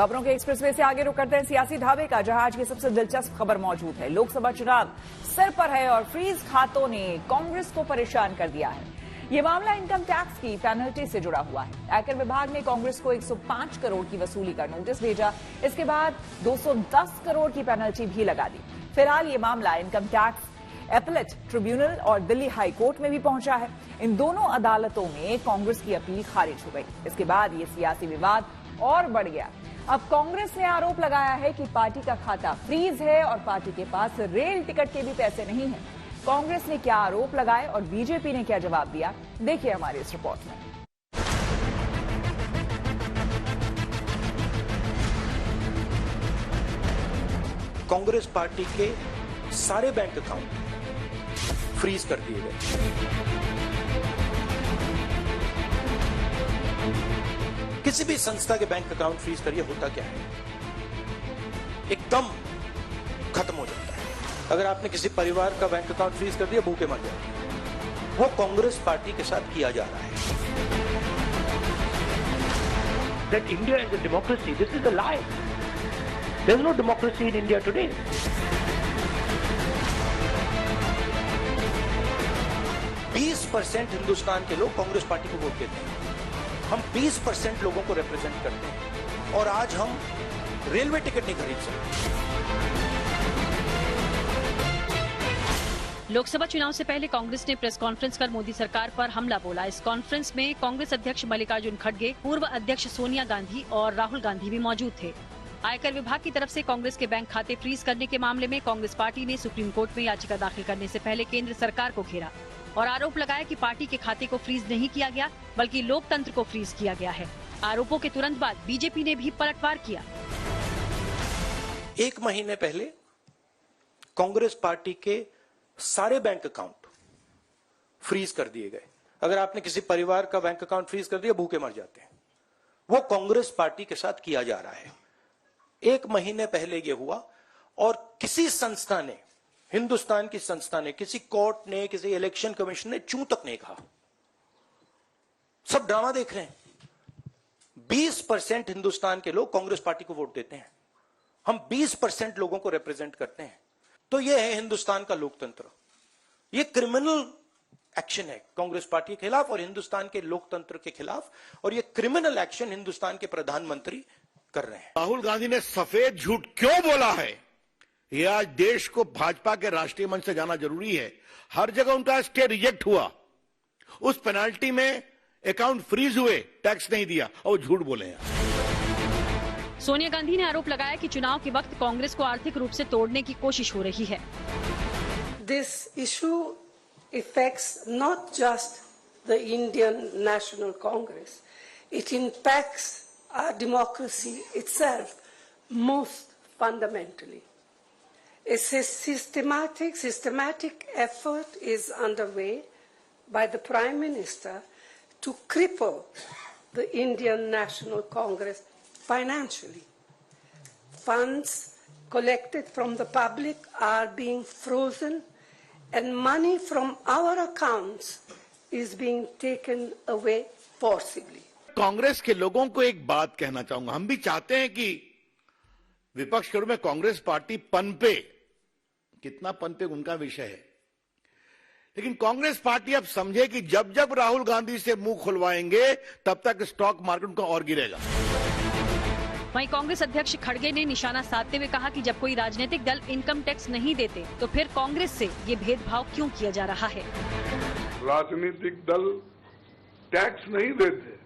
खबरों के एक्सप्रेसवे से आगे रुक करते हैं सियासी ढाबे का, जहां आज की सबसे दिलचस्प खबर मौजूद है। लोकसभा चुनाव सिर पर है और फ्रीज खातों ने कांग्रेस को परेशान कर दिया है। ये मामला इनकम टैक्स की पेनल्टी से जुड़ा हुआ है। आयकर विभाग ने कांग्रेस को 105 करोड़ की वसूली का नोटिस भेजा। इसके बाद 210 करोड़ की पेनल्टी भी लगा दी। फिलहाल ये मामला इनकम टैक्स एपलेट ट्रिब्यूनल और दिल्ली हाई कोर्ट में भी पहुंचा है। इन दोनों अदालतों में कांग्रेस की अपील खारिज हो गई। इसके बाद ये सियासी विवाद और बढ़ गया। अब कांग्रेस ने आरोप लगाया है कि पार्टी का खाता फ्रीज है और पार्टी के पास रेल टिकट के भी पैसे नहीं हैं। कांग्रेस ने क्या आरोप लगाए और बीजेपी ने क्या जवाब दिया, देखिए हमारी इस रिपोर्ट में। कांग्रेस पार्टी के सारे बैंक अकाउंट फ्रीज कर दिए गए। किसी भी संस्था के बैंक अकाउंट फ्रीज करिए, होता क्या है, एकदम खत्म हो जाता है। अगर आपने किसी परिवार का बैंक अकाउंट फ्रीज कर दिया, भूखे मर जाते। वो कांग्रेस पार्टी के साथ किया जा रहा है। That India is a democracy, this is a lie. There is no democracy in India today. % Hindustan के लोग कांग्रेस पार्टी को वोट देते हैं। हम 20% लोगों को रिप्रेजेंट करते हैं और आज हम रेलवे टिकट नहीं खरीद सकते। लोकसभा चुनाव से पहले कांग्रेस ने प्रेस कॉन्फ्रेंस कर मोदी सरकार पर हमला बोला। इस कॉन्फ्रेंस में कांग्रेस अध्यक्ष मल्लिकार्जुन खड़गे, पूर्व अध्यक्ष सोनिया गांधी और राहुल गांधी भी मौजूद थे। आयकर विभाग की तरफ से कांग्रेस के बैंक खाते फ्रीज करने के मामले में कांग्रेस पार्टी ने सुप्रीम कोर्ट में याचिका दाखिल करने से पहले केंद्र सरकार को घेरा और आरोप लगाया कि पार्टी के खाते को फ्रीज नहीं किया गया, बल्कि लोकतंत्र को फ्रीज किया गया है। आरोपों के तुरंत बाद बीजेपी ने भी पलटवार किया। 1 महीने पहले कांग्रेस पार्टी के सारे बैंक अकाउंट फ्रीज कर दिए गए। अगर आपने किसी परिवार का बैंक अकाउंट फ्रीज कर दिया, भूखे मर जाते हैं। वो कांग्रेस पार्टी के साथ किया जा रहा है। 1 महीने पहले ये हुआ और किसी संस्था ने, हिंदुस्तान की संस्था ने, किसी कोर्ट ने, किसी इलेक्शन कमीशन ने चूं तक नहीं कहा। सब ड्रामा देख रहे हैं। 20% हिंदुस्तान के लोग कांग्रेस पार्टी को वोट देते हैं। हम 20% लोगों को रिप्रेजेंट करते हैं। तो यह है हिंदुस्तान का लोकतंत्र। यह क्रिमिनल एक्शन है कांग्रेस पार्टी के खिलाफ और हिंदुस्तान के लोकतंत्र के खिलाफ, और यह क्रिमिनल एक्शन हिंदुस्तान के प्रधानमंत्री कर रहे हैं। राहुल गांधी ने सफेद झूठ क्यों बोला है, यह आज देश को भाजपा के राष्ट्रीय मंच से जाना जरूरी है। हर जगह उनका स्टे रिजेक्ट हुआ, उस पेनाल्टी में अकाउंट फ्रीज हुए, टैक्स नहीं दिया और झूठ बोले हैं। सोनिया गांधी ने आरोप लगाया कि चुनाव के वक्त कांग्रेस को आर्थिक रूप से तोड़ने की कोशिश हो रही है। This issue affects not just the Indian National Congress. It impacts our democracy itself most fundamentally. A systematic effort is underway by the Prime Minister to cripple the Indian National Congress financially. Funds collected from the public are being frozen and money from our accounts is being taken away forcibly. Congress के लोगों को एक बात कहना चाहूंगा, हम भी चाहते हैं कि विपक्ष के रूप में कांग्रेस पार्टी पनपे, कितना पनपे उनका विषय है, लेकिन कांग्रेस पार्टी अब समझे कि जब जब राहुल गांधी से मुंह खुलवाएंगे तब तक स्टॉक मार्केट का और गिरेगा। वहीं कांग्रेस अध्यक्ष खड़गे ने निशाना साधते हुए कहा कि जब कोई राजनीतिक दल इनकम टैक्स नहीं देते तो फिर कांग्रेस से ये भेदभाव क्यों किया जा रहा है। राजनीतिक दल टैक्स नहीं देते,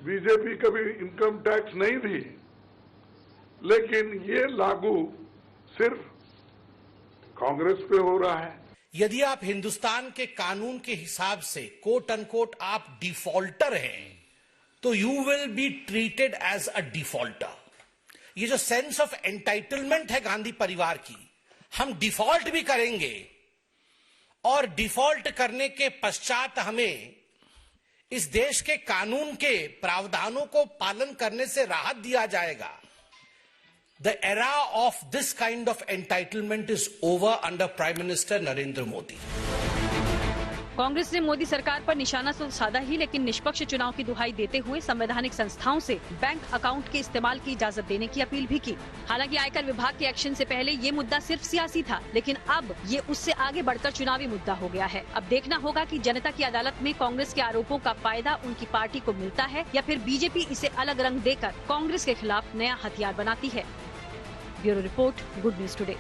बीजेपी कभी इनकम टैक्स नहीं दी, लेकिन ये लागू सिर्फ कांग्रेस पे हो रहा है। यदि आप हिंदुस्तान के कानून के हिसाब से कोट अनकोट आप डिफॉल्टर हैं, तो you will be treated as a defaulter. ये जो सेंस ऑफ एंटाइटलमेंट है गांधी परिवार की, हम डिफॉल्ट भी करेंगे और डिफॉल्ट करने के पश्चात हमें इस देश के कानून के प्रावधानों को पालन करने से राहत दिया जाएगा। The era of this kind of entitlement is over under Prime Minister Narendra Modi. Congress ने मोदी सरकार पर निशाना तो साधा ही, लेकिन निष्पक्ष चुनाव की दुहाई देते हुए संवैधानिक संस्थाओं से बैंक अकाउंट के इस्तेमाल की इजाजत देने की अपील भी की। हालांकि आयकर विभाग के एक्शन से पहले ये मुद्दा सिर्फ सियासी था, लेकिन अब ये उससे आगे बढ़कर चुनावी मुद्दा हो गया है। अब देखना होगा कि जनता की अदालत में कांग्रेस के आरोपों का फायदा उनकी पार्टी को मिलता है या फिर बीजेपी इसे अलग रंग देकर कांग्रेस के खिलाफ नया हथियार बनाती है। Bureau report, good news today.